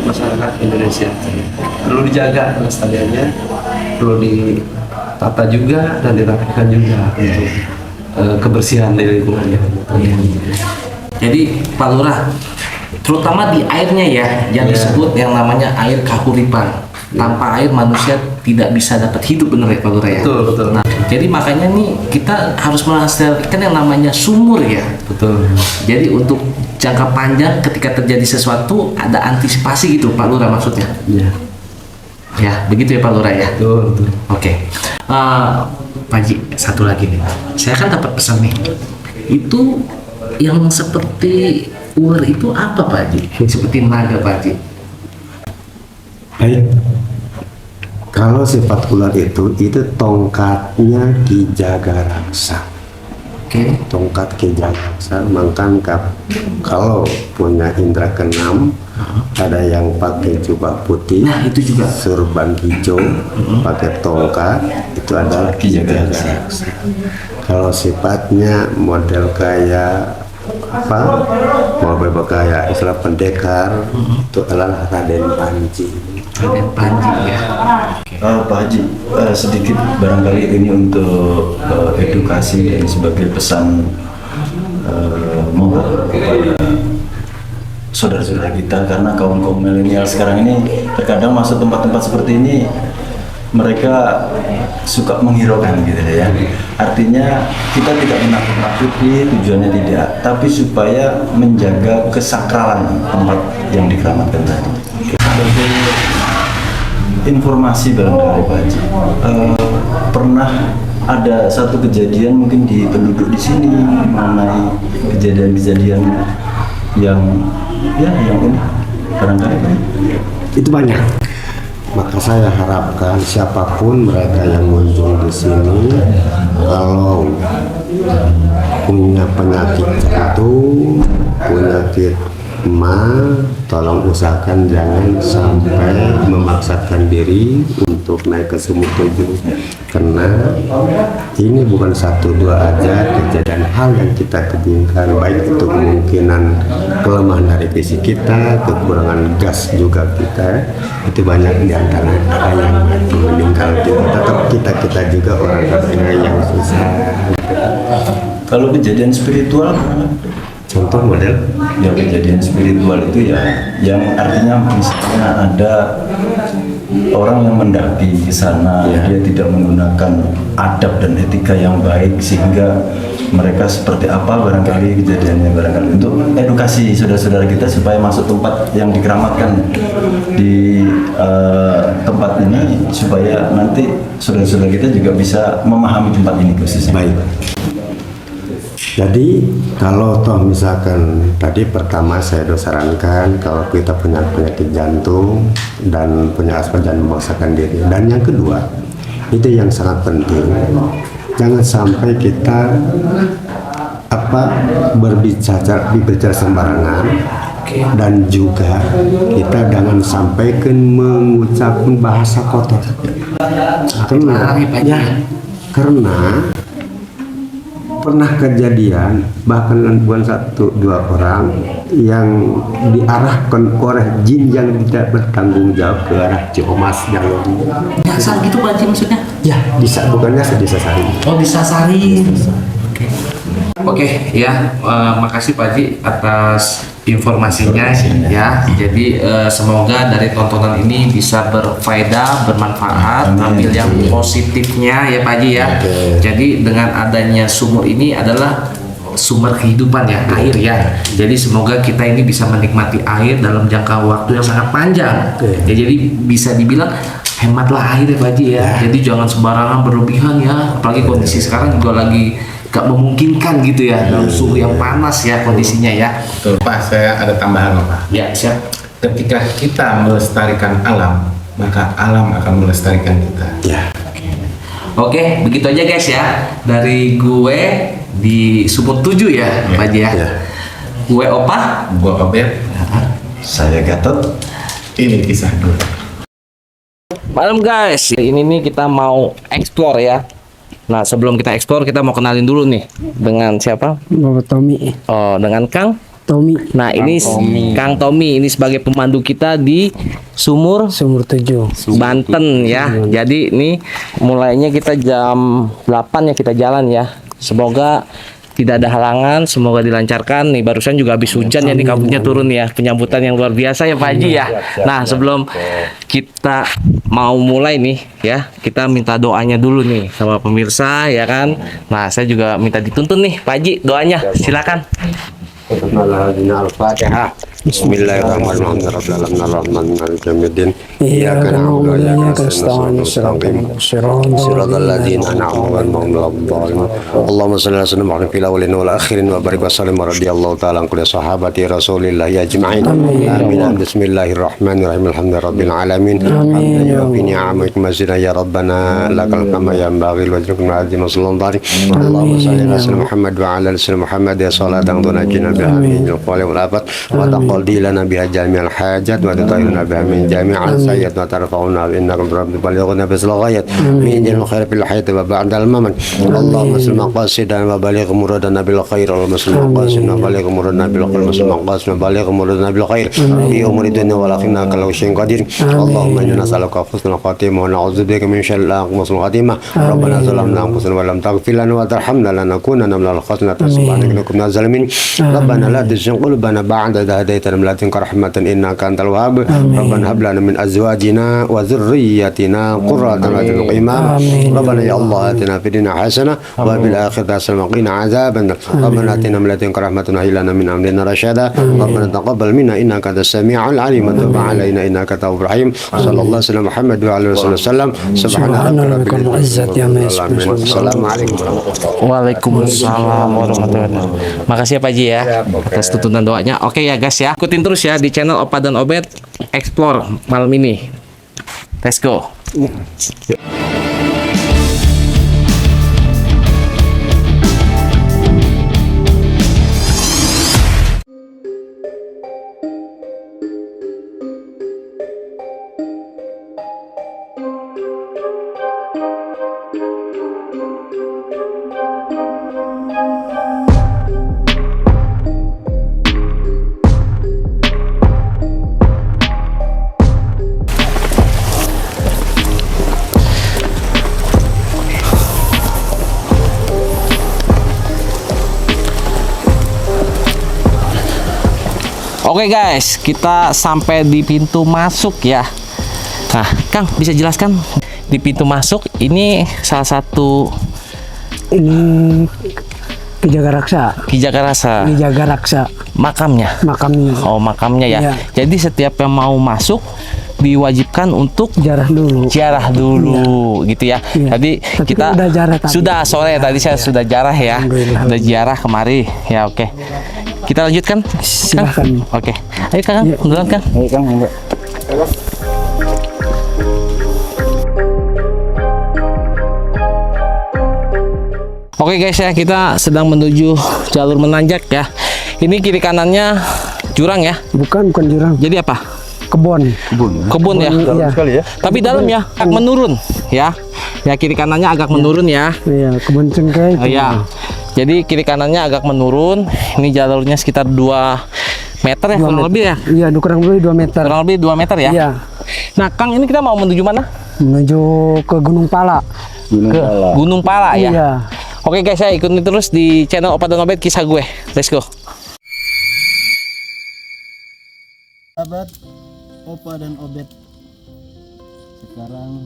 Speaker 4: masyarakat Indonesia. Perlu dijaga kelestariannya, perlu ditata juga dan dirapikan juga untuk kebersihan di lingkungannya.
Speaker 1: Jadi Pak Lurah, terutama di airnya ya, yang disebut yang namanya air kahuripan. Tanpa air manusia tidak bisa dapat hidup, bener ya Pak Lurah ya?
Speaker 4: Betul, betul.
Speaker 1: Nah, jadi makanya nih kita harus melestarikan yang namanya sumur ya.
Speaker 4: Betul.
Speaker 1: Jadi untuk jangka panjang ketika terjadi sesuatu ada antisipasi gitu Pak Lurah maksudnya.
Speaker 4: Iya.
Speaker 1: Ya, begitu ya Pak Lurah ya.
Speaker 4: Betul, betul.
Speaker 1: Oke. Pak Haji, satu lagi nih. Saya kan dapat pesan nih. Itu yang seperti ular itu apa Pak Haji? Seperti naga Pak Haji.
Speaker 3: Baik. Kalau sifat ular itu tongkatnya Ki Jagaraksa.
Speaker 1: Oke.
Speaker 3: Tongkat Ki Jagaraksa, mangkan kalau punya indera keenam, ada yang pakai jubah putih,
Speaker 1: Nah, itu juga.
Speaker 3: surban hijau, pakai tongkat, itu adalah Ki Jagaraksa. Kalau sifatnya model kayak model kayak istilah pendekar, itu adalah Raden Panji.
Speaker 1: Raden Panji ya.
Speaker 5: Pak Haji, sedikit barangkali ini untuk edukasi dan sebagai pesan mohon kepada saudara-saudara kita, karena kaum milenial sekarang ini terkadang masuk tempat-tempat seperti ini mereka suka menghiraukan gitu ya. Artinya kita tidak menakut-nakuti, tujuannya tidak, tapi supaya menjaga kesakralan tempat yang dikeramatkan tadi. Informasi barangkali Pak Haji, pernah ada satu kejadian mungkin di penduduk di sini mengenai kejadian-kejadian yang ini barangkali Pak?
Speaker 3: Itu banyak. Maka saya harapkan siapapun mereka yang muncul di sini, kalau punya penyakit jantung, penyakit tolong usahakan jangan sampai memaksakan diri untuk naik ke Sumur Tujuh, karena ini bukan satu dua aja kejadian hal yang kita kebingkan, baik itu kemungkinan kelemahan dari fisik kita, kekurangan gas juga kita, itu banyak diantara ada yang mati meninggal juga, tetap kita juga orang yang susah.
Speaker 5: Kalau kejadian spiritual,
Speaker 3: Contoh model
Speaker 5: yang kejadian spiritual itu ya, yang artinya misalnya ada orang yang mendaki ke sana, dia tidak menggunakan adab dan etika yang baik, sehingga mereka seperti apa barangkali kejadiannya, barangkali untuk edukasi saudara-saudara kita supaya masuk tempat yang dikeramatkan di tempat ini, supaya nanti saudara-saudara kita juga bisa memahami tempat ini khususnya.
Speaker 3: baik. Jadi kalau toh misalkan tadi pertama saya sarankan kalau kita punya penyakit jantung dan punya asma jangan memaksakan diri. Dan yang kedua, Itu yang sangat penting. Jangan sampai kita berbicara sembarangan, dan juga kita jangan sampaikan mengucapkan bahasa kotor. Karena pernah kejadian bahkan bukan satu dua orang yang diarahkan oleh jin yang tidak bertanggung jawab ke arah Cihomas yang
Speaker 1: Nyasar gitu Pak Haji maksudnya?
Speaker 3: ya bukannya disasari.
Speaker 1: Oh disasari. Oke ya, makasih Pak Haji atas informasinya ya. Jadi semoga dari tontonan ini bisa berfaedah, bermanfaat, ambil yang positifnya ya Pak Haji ya. Jadi dengan adanya sumur ini adalah sumber kehidupan ya, air ya. Jadi semoga kita ini bisa menikmati air dalam jangka waktu yang sangat panjang. Ya, jadi bisa dibilang hematlah air ya Pak Haji ya. Jadi jangan sembarangan berlebihan ya. Apalagi kondisi sekarang juga lagi gak memungkinkan gitu ya dalam suhu yang panas ya kondisinya ya.
Speaker 2: Betul Pak, saya ada tambahan loh Pak.
Speaker 1: Ya siap.
Speaker 2: Ketika kita melestarikan alam, maka alam akan melestarikan kita.
Speaker 3: Ya.
Speaker 1: Oke, begitu aja guys ya. Dari gue di Sumur 7 ya, Pak Haji ya. Gue Opa.
Speaker 2: Gua Obed,
Speaker 5: Saya Gatot.
Speaker 2: ini kisah gue.
Speaker 1: Malam guys, ini nih kita mau explore ya. Nah sebelum kita explore kita mau kenalin dulu nih dengan siapa?
Speaker 6: Bapak Tommy.
Speaker 1: Oh dengan Kang
Speaker 6: Tommy.
Speaker 1: Nah ini Kang Tommy ini sebagai pemandu kita di Sumur
Speaker 6: 7.
Speaker 1: Banten ya. Jadi ini mulainya kita jam 8 ya kita jalan ya. Semoga tidak ada halangan, semoga dilancarkan. Nih barusan juga habis hujan ya, nih kabutnya turun ya. Penyambutan yang luar biasa ya Pak Haji ya. Nah sebelum kita mau mulai nih ya, kita minta doanya dulu nih sama pemirsa ya kan. Nah saya juga minta dituntun nih Pak Haji doanya, silakan.
Speaker 3: Al-Fatihah. Bismillahirrahmanirrahim.
Speaker 6: Iyyaka na'budu wa iyyaka nasta'in.
Speaker 3: Siratal ladzina an'amta 'alaihim ghairil maghdubi 'alaihim. Allahumma shalli ala sayyidina Muhammadin fil awwalin wal akhirin wa barik wa sallim radhiyallahu ta'ala an kulli sahabati Rasulillah ajma'in. Amin. Bismillahirrahmanirrahim. Alhamdulillahirabbil alamin. Hamdan yu'affi ni'amatik mazida ya rabbana lakal hamdu ya baqil wajhukal azim sallallahu alaihi. Allahumma shalli ala sayyidina Muhammad wa ala ali sayyidina Muhammad ya salatan tunajjina biha min al-qawli wal afat wa taqdi lana biha jami'al hajat wa tutahhiruna biha min jami'al sayyi'at wa tarfa'una innaka rabbul balighuna bisil ghayat min jami'il khair fil hayati wa ba'dal mamat. Allahumma salli maqasidan wa baligh muradana bil khair Allahumma salli maqasidan wa baligh muradana bil khair Allahumma maqasidan wa baligh muradana bil khair fi umuri dunya wal akhirah kalau syai'in qadir. Allahumma inna nas'aluka husnal khatimah wa na'udzubika min syarril aqwasil khatimah. Rabbana zalamna anfusana wa lam taghfir lana wa tarhamna lanakunanna minal khasirin subhanaka kunna zalimin. Rabbana la tuzigh qulubana ba'da idh hadaytana wa la تنك رحمة إنك أنت الوهاب ربنا هب لنا من أزواجنا وذريتنا قرة أعين وقنا ربنا يا الله آتنا في الدنيا حسنة وفي الآخرة حسنة وقنا عذاب النار ربنا آتنا من لدنك رحمة وهب لنا من أمرنا رشدا ربنا تقبل منا إنك أنت السميع العليم وتب علينا إنك التواب الرحيم صلى الله عليه وسلم محمد وعلى آله وسلم سبحان ربك رب العزة عما يصفون السلام عليكم
Speaker 1: Waalaikumsalam warahmatullahi wabarakatuh. Makasih ya Pak Haji ya atas tuntunan doanya. Oke ya guys ya, ikutin terus ya di channel Opa dan Obed Explore malam ini. Let's go. Oke guys, kita sampai di pintu masuk ya. Nah, Kang bisa jelaskan di pintu masuk ini salah satu
Speaker 6: Kijaga Raksa.
Speaker 1: Kijaga Raksa makamnya. Oh, makamnya ya.
Speaker 6: Iya.
Speaker 1: Jadi setiap yang mau masuk diwajibkan untuk
Speaker 6: Jarah dulu.
Speaker 1: Iya. Gitu ya.
Speaker 6: Iya.
Speaker 1: Tadi
Speaker 6: Tapi
Speaker 1: kita
Speaker 6: kan udah jarah tadi.
Speaker 1: sudah sore tadi saya sudah jarah ya.
Speaker 6: Alhamdulillah.
Speaker 1: Udah jarah kemari. Ya, oke. Kita lanjutkan.
Speaker 6: Silakan.
Speaker 1: Oke. Ayo Kang,
Speaker 6: Iya.
Speaker 1: duluan Kang.
Speaker 5: Ayo Kang, enggak.
Speaker 1: Oke guys ya, kita sedang menuju jalur menanjak ya. Ini kiri kanannya jurang ya.
Speaker 6: Bukan jurang,
Speaker 1: Jadi apa?
Speaker 6: kebon.
Speaker 1: Kebun ya.
Speaker 6: Iya.
Speaker 5: Sekali ya.
Speaker 1: Tapi dalam ya, agak menurun ya. Ya kiri kanannya agak menurun ya.
Speaker 6: Iya, kebun cengkeh.
Speaker 1: Oh, ya. Jadi kiri kanannya agak menurun. Ini jalurnya sekitar 2 meter ya, kurang lebih ya.
Speaker 6: Iya, kurang lebih 2 meter.
Speaker 1: Kurang lebih 2 meter ya.
Speaker 6: Iya,
Speaker 1: Nah, Kang, ini kita mau menuju mana?
Speaker 6: menuju ke Gunung Pala.
Speaker 1: Ke Gunung Pala ya.
Speaker 6: Iya.
Speaker 1: Oke guys, saya ikutin terus di channel Opa dan Obet kisah gue. Let's go.
Speaker 7: Sahabat Opa dan Obet, sekarang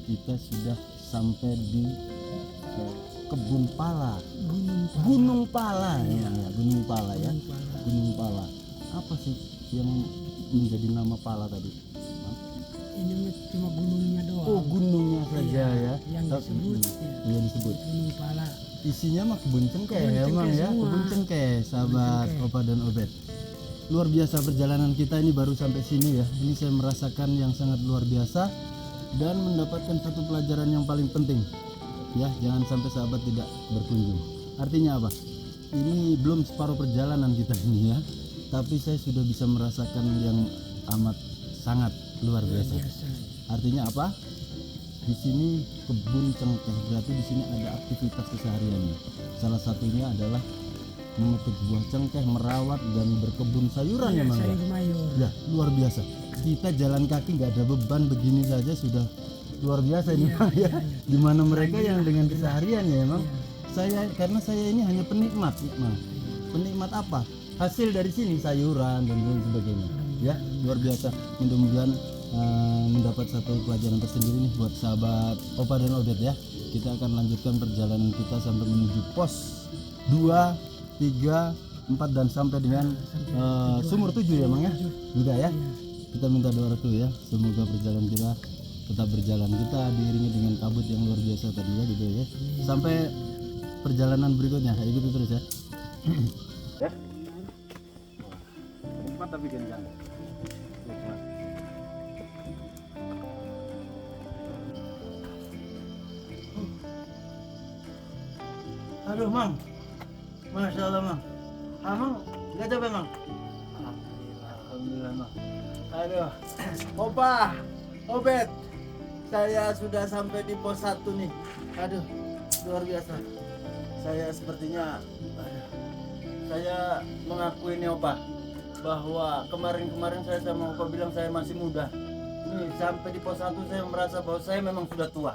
Speaker 7: kita sudah sampai di kebun pala, Gunung Pala ya, Gunung Pala ya, Gunung Pala. Apa sih yang menjadi nama Pala tadi?
Speaker 8: Ini cuma gunungnya doang.
Speaker 7: Oh, gunungnya saja ya.
Speaker 8: Yang disebut
Speaker 7: Yang disebut.
Speaker 8: Gunung Pala.
Speaker 7: Isinya mah kebun cengkeh
Speaker 8: Kebun
Speaker 7: emang
Speaker 8: cengkeh
Speaker 7: ya,
Speaker 8: semua.
Speaker 7: kebun cengkeh, sahabat Opa dan Obet. Luar biasa perjalanan kita ini baru sampai sini ya. Ini saya merasakan yang sangat luar biasa dan mendapatkan satu pelajaran yang paling penting. Ya, jangan sampai sahabat tidak berkunjung. Artinya apa? Ini belum separuh perjalanan kita ini ya. Tapi saya sudah bisa merasakan yang amat sangat luar biasa. Artinya apa? Di sini kebun cengkeh, berarti di sini ada aktivitas kesehariannya. Salah satunya adalah memetik buah cengkeh, merawat dan berkebun sayuran ya, Mang.
Speaker 8: Sayur mayur.
Speaker 7: Ya, luar biasa. Kita jalan kaki nggak ada beban begini saja sudah luar biasa ini, Mang, ya. Dimana mereka yang dengan keseharian ya, Mang. Karena saya ini hanya penikmat, Mang. Penikmat apa? Hasil dari sini sayuran dan lain sebagainya. Ya, luar biasa. Mudah-mudahan mendapat satu pelajaran tersendiri nih buat sahabat Opa dan Obet ya. Kita akan lanjutkan perjalanan kita sampai menuju pos 2, 3, 4 dan sampai dengan sumur 7 ya, Mang ya. Sudah ya. Kita minta doa restu ya. Semoga perjalanan kita tetap berjalan. Kita diiringi dengan kabut yang luar biasa tadi ya, gitu ya. Sampai perjalanan berikutnya. Ikuti terus ya. Ya. Nikmat tapi kencang. Nikmat. Aduh, Mang. Masya Allah, Mang. Mang, nggak capek, Mang? Alhamdulillah, Mang. Aduh, Opa, Obet, saya sudah sampai di pos 1 nih. Aduh, luar biasa. Saya sepertinya, saya mengakui nih Opa, bahwa kemarin-kemarin saya sama Opa bilang saya masih muda. Nih, sampai di pos 1 saya merasa bahwa saya memang sudah tua.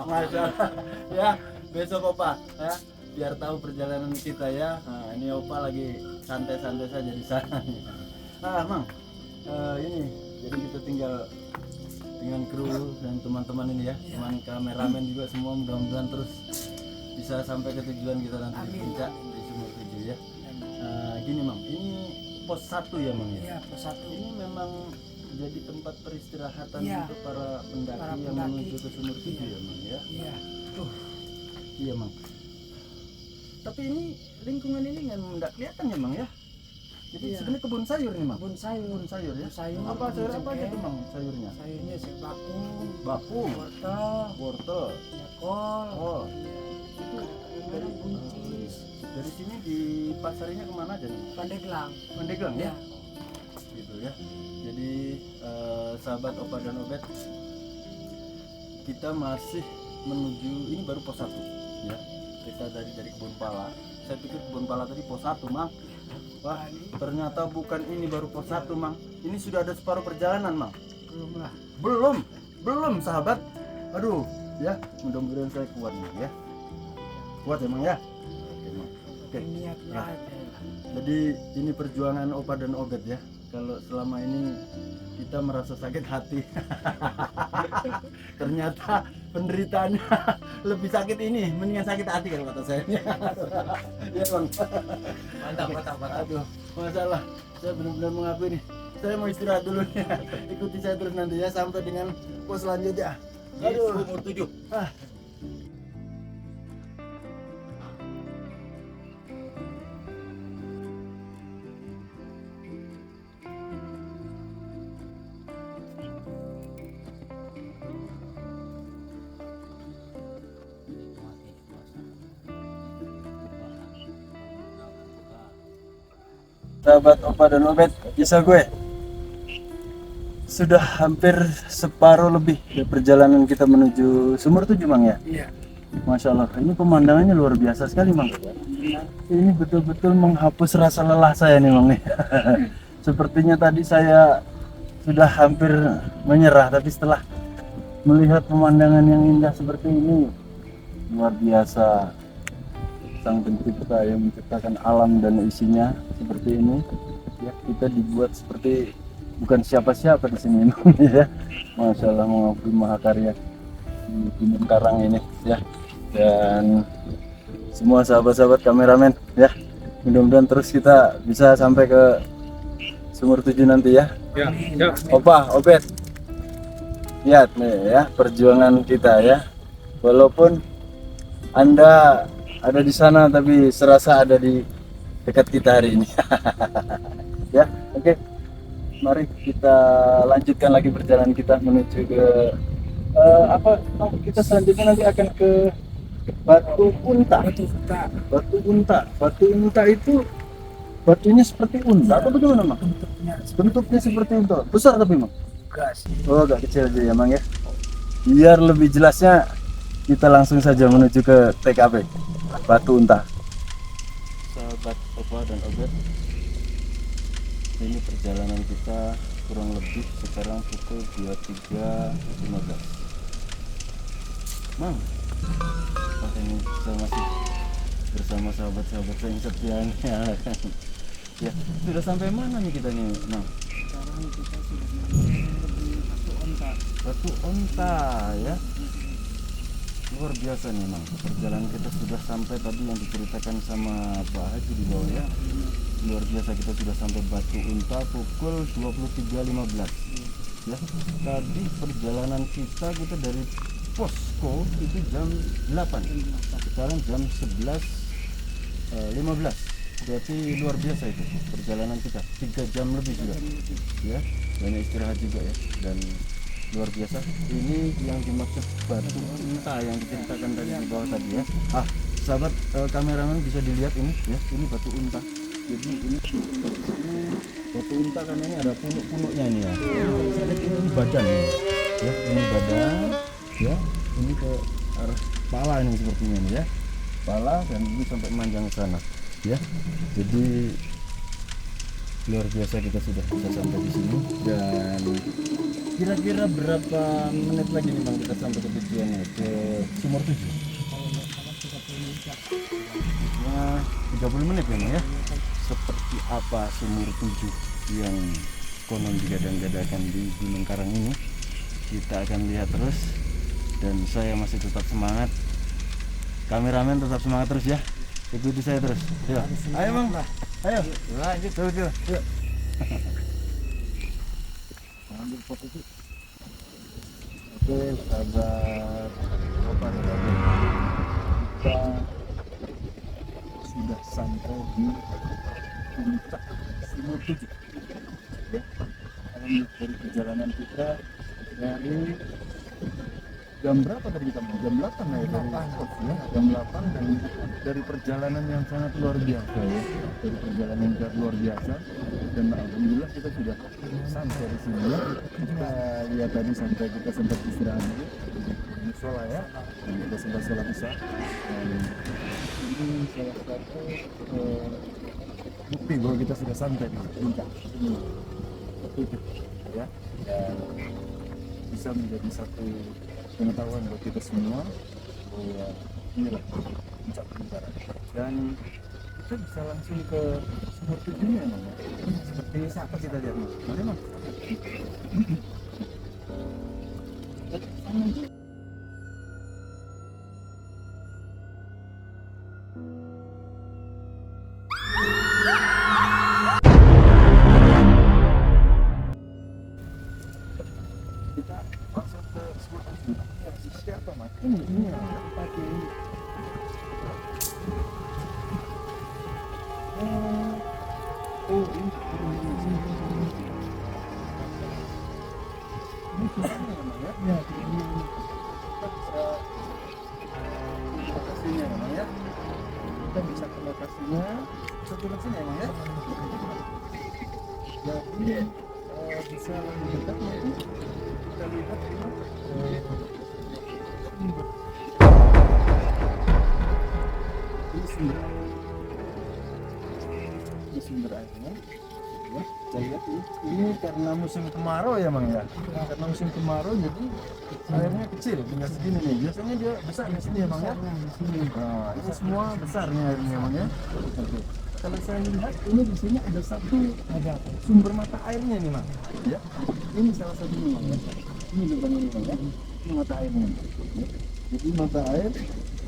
Speaker 7: Masya Allah. Ya, besok Opa, ya. Biar tahu perjalanan kita ya. Nah, ini Opa lagi santai-santai saja di sana. Mang, ini jadi kita tinggal dengan kru dan teman-teman ini ya, teman kameramen juga semua, mudah-mudahan terus bisa sampai ke tujuan kita nanti di puncak di sumur 7 ya. Gini Mang, ini pos 1 ya Mang ya.
Speaker 8: Iya, pos 1.
Speaker 7: Ini memang jadi tempat peristirahatan
Speaker 8: Iya.
Speaker 7: untuk para pendaki
Speaker 8: Para
Speaker 7: yang
Speaker 8: pendaki.
Speaker 7: menuju ke sumur 7 ya Mang ya.
Speaker 8: Iya.
Speaker 7: Iya Mang. Tapi ini lingkungan ini nggak kelihatan ya Mang ya. Jadi
Speaker 8: Iya.
Speaker 7: sebenarnya kebun sayur nih Mang.
Speaker 8: Kebun sayur.
Speaker 7: Kebun sayur ya.
Speaker 8: Sayur,
Speaker 7: Apa sayur apa aja
Speaker 8: cengkeh.
Speaker 7: tuh Mang sayurnya?
Speaker 8: Sayurnya bakung,
Speaker 7: Bakung,
Speaker 8: wortel,
Speaker 7: wortel,
Speaker 8: kol,
Speaker 7: kol.
Speaker 8: itu buncis,
Speaker 7: Dari sini di pasarnya kemana aja nih?
Speaker 8: Pandeglang.
Speaker 7: Pandeglang ya.
Speaker 8: Ya.
Speaker 7: Gitu ya. Jadi sahabat Opa dan Obet, kita masih menuju, ini baru pos 1 ya. Kita dari kebun pala. Saya pikir kebun pala tadi pos 1 Mang. Wah, ternyata bukan, ini baru pos 1 Mang. Ini sudah ada separuh perjalanan Mang.
Speaker 8: Belum lah.
Speaker 7: Belum sahabat. Aduh, ya mudah-mudahan saya kuat nih ya. Kuat ya Mang ya. Oke Mang. Oke.
Speaker 8: Niatnya
Speaker 7: Nah,
Speaker 8: aja.
Speaker 7: jadi ini perjuangan Opa dan Obet ya. Kalau selama ini kita merasa sakit hati, ternyata penderitaannya lebih sakit ini, mendingan sakit hati kalau kata saya. Ya Bang.
Speaker 1: Mantap.
Speaker 7: Aduh, masalah. Saya benar-benar mengakui nih. Saya mau istirahat dulu nih. Ikuti saya terus nanti ya sampai dengan pos selanjutnya. Aduh, umur 7.
Speaker 9: sahabat Opa dan Obet, kisah gue sudah hampir separuh lebih dari perjalanan kita menuju Sumur Tujuh, Mang ya.
Speaker 8: Iya.
Speaker 9: Masya Allah, ini pemandangannya luar biasa sekali, Mang. Ini betul-betul menghapus rasa lelah saya nih, Mang nih. Sepertinya tadi saya sudah hampir menyerah, tapi setelah melihat pemandangan yang indah seperti ini, luar biasa. Sang pencipta yang menciptakan alam dan isinya seperti ini, ya kita dibuat seperti bukan siapa-siapa di sini, ya. Masya Allah, mengakui mahakarya di Gunung Karang ini, ya. Dan semua sahabat-sahabat kameramen, ya, mudah-mudahan terus kita bisa sampai ke Sumur Tujuh nanti, ya. Opa, Obet, lihat nih ya perjuangan kita, ya. Walaupun Anda ada di sana, tapi serasa ada di dekat kita hari ini. Ya, oke. Mari kita lanjutkan lagi perjalanan kita menuju ke kita selanjutnya nanti akan ke Batu Unta. Batu Unta. Batu Unta itu batunya seperti unta atau bagaimana, Mang? Bentuknya seperti unta. Besar tapi, Mang? Oh, agak kecil aja ya, Mang ya. Biar lebih jelasnya kita langsung saja menuju ke TKP Batu Unta. Sahabat Opa dan Obet, ini perjalanan kita kurang lebih sekarang pukul 23.15. Mang, pas ini saya masih bersama sahabat-sahabat saya yang setianya. Ya, sudah sampai mana nih kita nih, Mang?
Speaker 8: Sekarang kita sudah di Batu Onta.
Speaker 9: Batu Onta, ya. Luar biasa nih, Mang. Perjalanan kita sudah sampai tadi yang diceritakan sama Pak Haji di bawah, ya. Luar biasa, kita sudah sampai Batu Unta pukul 23.15. Ya. Tadi perjalanan kita dari posko itu jam 8. Sekarang jam 11.15. Berarti luar biasa itu perjalanan kita. 3 jam lebih sudah. Ya. Banyak istirahat juga, ya. Dan luar biasa. Ini yang dimaksud Batu Unta yang diceritakan tadi di bawah tadi, ya. Sahabat kameramen bisa dilihat ini, ya. Ini Batu Unta. Jadi ini Batu Unta kan ini ada punuk-punuknya ini, ya. Ini badan, ya. Ini badan, ya. Ini ke arah kepala ini sepertinya ini, ya. Kepala dan ini sampai memanjang ke sana, ya. Jadi luar biasa, kita sudah bisa sampai di sini. Dan kira-kira berapa menit lagi nih, Bang, kita sampai ke tujuannya, ke Sumur Tujuh? Nah, 30 menit ya, ya. Seperti apa Sumur Tujuh yang konon digadang-gadangkan di Gunung Karang ini, kita akan lihat terus. Dan saya masih tetap semangat, kameramen tetap semangat terus, ya. Ikuti saya terus, ya. Ayo, Bang, ayo lanjut terus, yuk. Ambil posisi. Oke, sahabat Opa dan Obet, kita sudah sampai di puncak Sumur Tujuh, ya. Alhamdulillah, dari perjalanan kita dari jam berapa tadi kita? Jam 8 ya, ya, jam 8, dan dari perjalanan yang sangat luar biasa, ya. Dari perjalanan yang luar biasa, dan alhamdulillah kita sudah sampai di sini, ya. Kita lihat tadi sampai kita sempat istirahat dulu di musola, ya. Dan kita sempat sholat isya. Dan ini salah satu bukti bahwa kita sudah sampai di puncak ini, ya. Dan bisa menjadi satu pengetahuan buat kita semua bahwa inilah puncak Karang. Dan kita bisa langsung ke Sumur Tujuhnya, Mas. Seperti siapa kita lihat, Mas? Mari, Mas. Kita langsung ke Sumur Tujuh. Siapa, Mas? Ini ya, pagi ini. Oh, ini siapa namanya? Ya, ini kita bisa lokasinya, ya. Kita bisa ke lokasinya sebelah sini emang ya. Jadi bisa lebih dekat nanti kita lihat ini sumber. Ini sumber airnya. Ya, kita lihat ini karena musim kemarau ya Mang ya. Karena musim kemarau jadi airnya kecil, tinggal segini nih. Biasanya dia besar di sini ya Mang ya. Nah, ini semua besar nih airnya Mang ya. Oke. Kalau saya lihat ini di sini ada satu sumber mata airnya nih Mang. Ya. Ini salah satunya Mang ya. Ini lubang ini Mang ya. Ini mata airnya. Ya. Jadi mata air.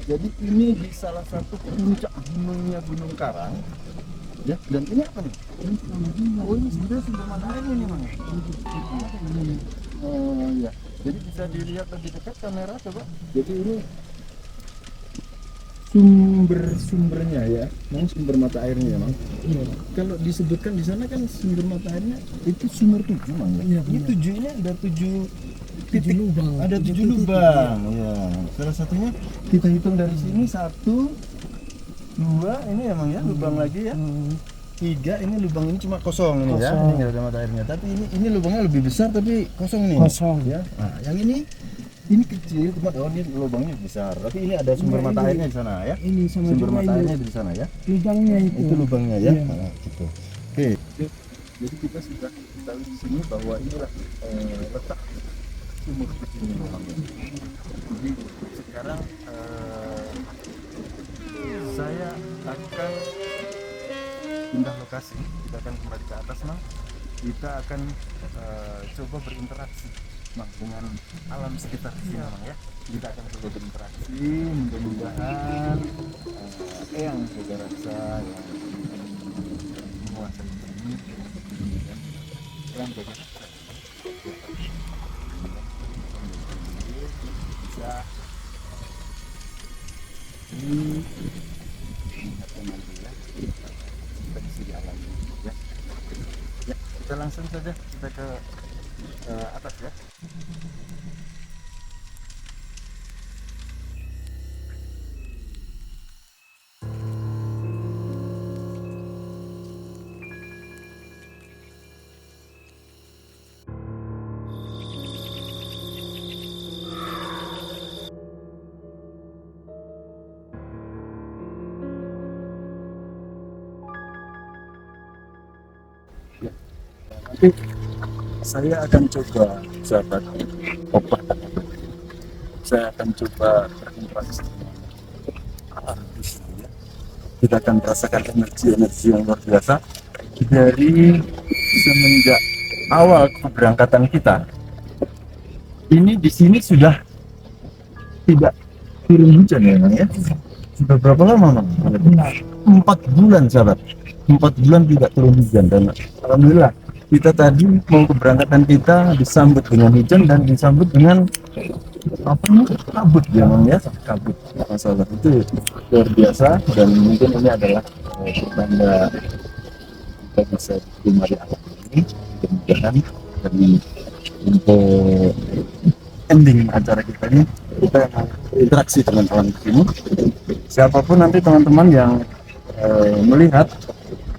Speaker 9: Jadi ini di salah satu puncak gunungnya Gunung Karang. Ya, dan ini apa nih? Oh, ini sebenarnya sumber mata airnya nih Mang. Oh ya. Jadi bisa dilihat lebih dekat kamera coba. Jadi ini sumbernya ya, Mang, sumber mata airnya ya Mang. Iya. Kalau disebutkan di sana kan sumber mata airnya itu sumur 7 Mang. Ya? Iya, ini 7 ini ada 7 titik lubang. Ada 7 lubang. Ya. Salah satunya kita hitung dari sini 1, 2 ini ya Mang ya, lubang lagi ya. 3 ini lubang ini cuma kosong ini ya. Ini nggak ada mata airnya. Tapi ini lubangnya lebih besar tapi kosong nih. Kosong ya. Nah, yang ini kecil cuma ini lubangnya besar. Tapi ini ada sumber mata airnya di sana ya. Ini sumber mata airnya di sana ya. Lubangnya itu lubangnya ya. Iya. Nah, gitu. Oke. Jadi kita sudah tahu di sini bahwa inilah letak sumur kecil ini Mang. Jadi sekarang saya akan pindah lokasi, kita akan kembali ke atas Mang. Kita akan coba berinteraksi Mang dengan alam sekitar sini Mang ya. Kita akan coba berinteraksi, mudah-mudahan yang juga rasa yang menguasai ini yang juga bisa mengingatkan nanti ya kita di sini alam ya. Ya, kita langsung saja kita ke atas ya. Nanti saya akan coba sahabat Opa, saya akan coba berinteraksi dengan alam di sini ya. Kita akan merasakan energi yang luar biasa dari semenjak awal keberangkatan kita. Ini di sini sudah tidak turun hujan ya Mang ya. Sudah berapa lama Mang? 4 bulan sahabat. 4 bulan tidak turun hujan dan alhamdulillah kita tadi mau keberangkatan kita disambut dengan hujan dan disambut dengan kabut ya Mang ya, kabut. Masalah itu luar biasa dan mungkin ini adalah pertanda kita bisa menikmati alam ini. Mudah-mudahan dan untuk ending acara kita ini kita interaksi dengan alam ini. Siapapun nanti teman-teman yang melihat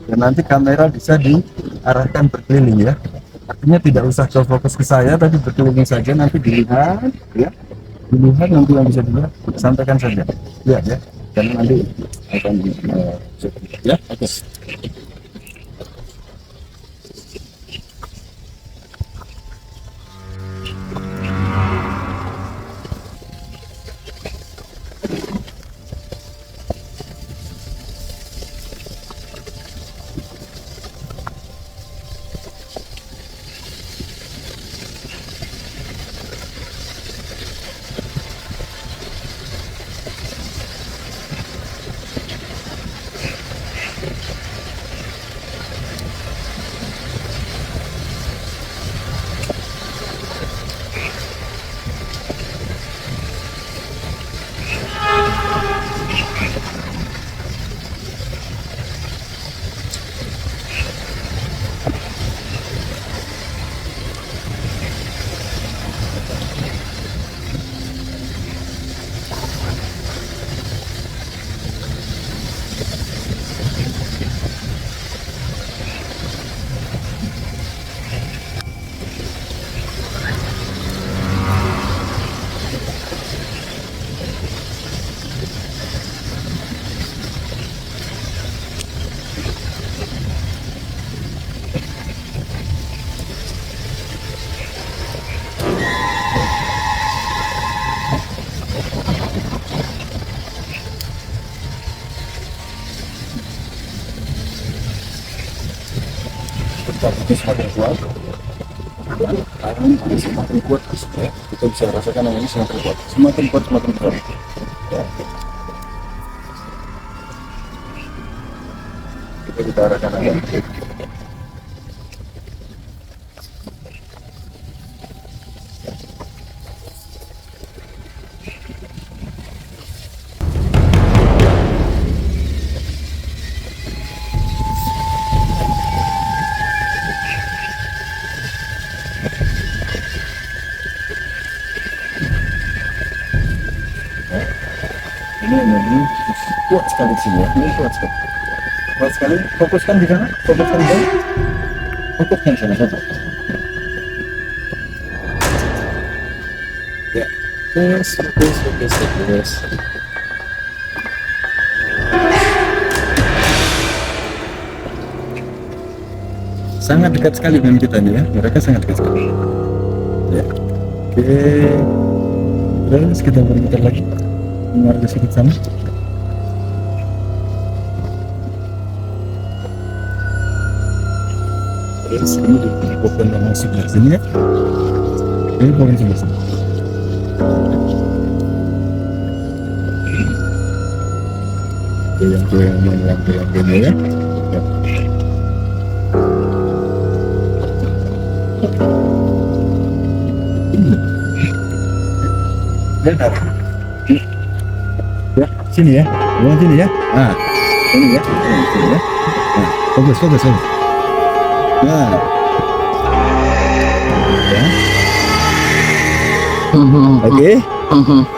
Speaker 9: dan nanti kamera bisa diarahkan berkeliling ya, artinya tidak usah fokus ke saya tapi berkeliling saja, nanti dilihat ya, dilihat nanti yang bisa dilihat sampaikan saja lihat ya, dan nanti akan ya. Oke. ini semakin kuat, semakin kuat ya. Kita bisa rasakan yang ini semakin kuat, semakin kuat, semakin kuat. Ya. Kita arahkan aja. Ini kuat sekali sih ya, ini kuat sekali. Kuat sekali, fokuskan di sana, fokuskan di sana, fokuskan di sana saja. Ya, terus. Sangat dekat sekali dengan kita nih ya, mereka sangat dekat sekali. Ya, oke. Terus kita berputar lagi, mengarah sedikit sana. Terus ini dibuka dan masuk dari sini ya. Ini bukan sebelah sini. Goyang ya. Benar. Ya, sini ya. Bukan sini ya. Ah, ini ya. Sini ya. Nah, fokus. Nah. Ya. Oke.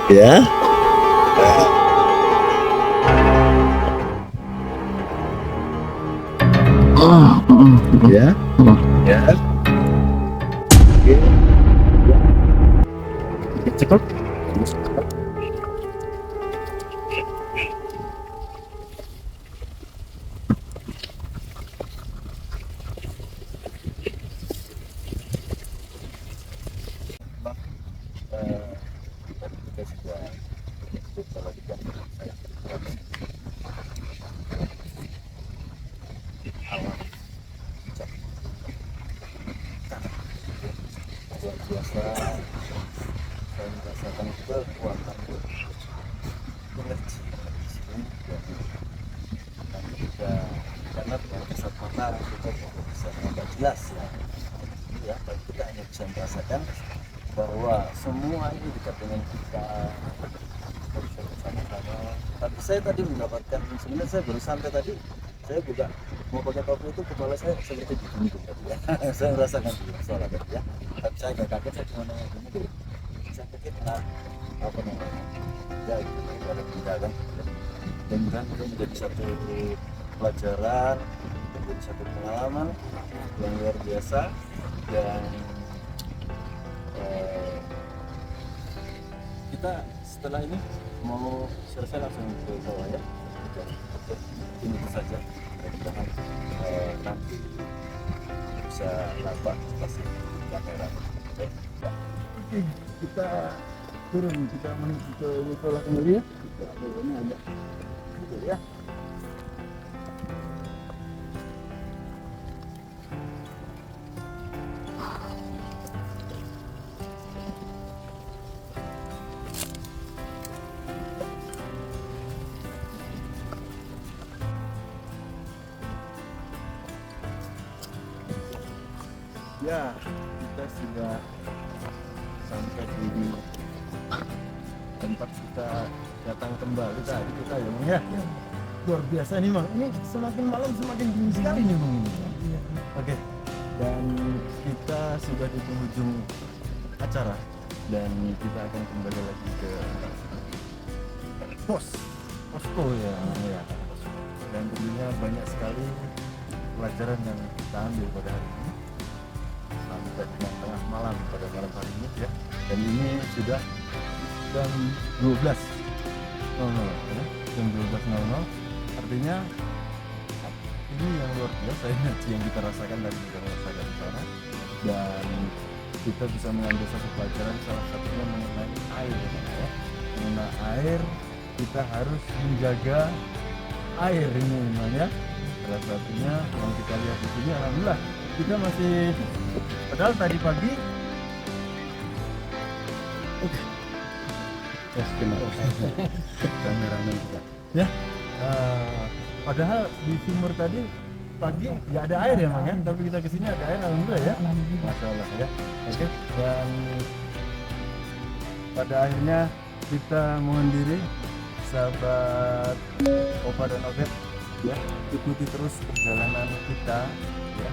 Speaker 9: Ya. Ya. Ya. Oke. Cukup. Luar biasa, saya merasakan kekuatan energi di sini dan juga karena dengan kasat mata kita juga bisa melihat jelas ya, tapi kita hanya bisa merasakan bahwa semua ini dekat dengan kita bisa bersama-sama. Tapi saya tadi mendapatkan, sebenarnya saya baru sampai tadi, saya juga mau pakai topi itu kepala saya seperti digundung tadi ya. Saya merasakan di soal tadi ya. Tapi saya agak kaget, saya cuma nanya gini dulu. Saya pikir apa namanya? Ya itu ada tindakan. Dan itu menjadi satu pelajaran, menjadi satu pengalaman yang luar biasa dan kita setelah ini mau selesai langsung ke bawah ya. Ini saja. Mudah-mudahan nanti bisa nampak pasti kamera. Oke, kita turun, kita menuju ke musola kembali ya. Ini ada gitu ya. Ya, kita sudah sampai di tempat kita datang kembali tadi kita ya. Luar biasa nih Mang, ini semakin malam semakin dingin sekali nih Mang ini. Oke, dan kita sudah di penghujung acara dan kita akan kembali lagi ke posko ya. Dan tentunya banyak sekali pelajaran yang kita ambil pada hari ini sampai dengan tengah malam pada malam hari ini ya. Dan ini sudah jam 12.00 ya. Jam 12.00 artinya ini yang luar biasa energi yang kita rasakan dan kita rasakan di sana. Dan kita bisa mengambil satu pelajaran, salah satunya mengenai air ya. Mengenai air, kita harus menjaga air ini ya. Salah satunya yang kita lihat di sini alhamdulillah kita masih, padahal tadi pagi kameramen kita ya, padahal di sumur tadi pagi nggak ada air ya Mang ya, tapi kita kesini ada air, alhamdulillah ya, masya Allah ya. Oke, dan pada akhirnya kita mohon diri sahabat Opa dan Obet ya, ikuti terus perjalanan kita ya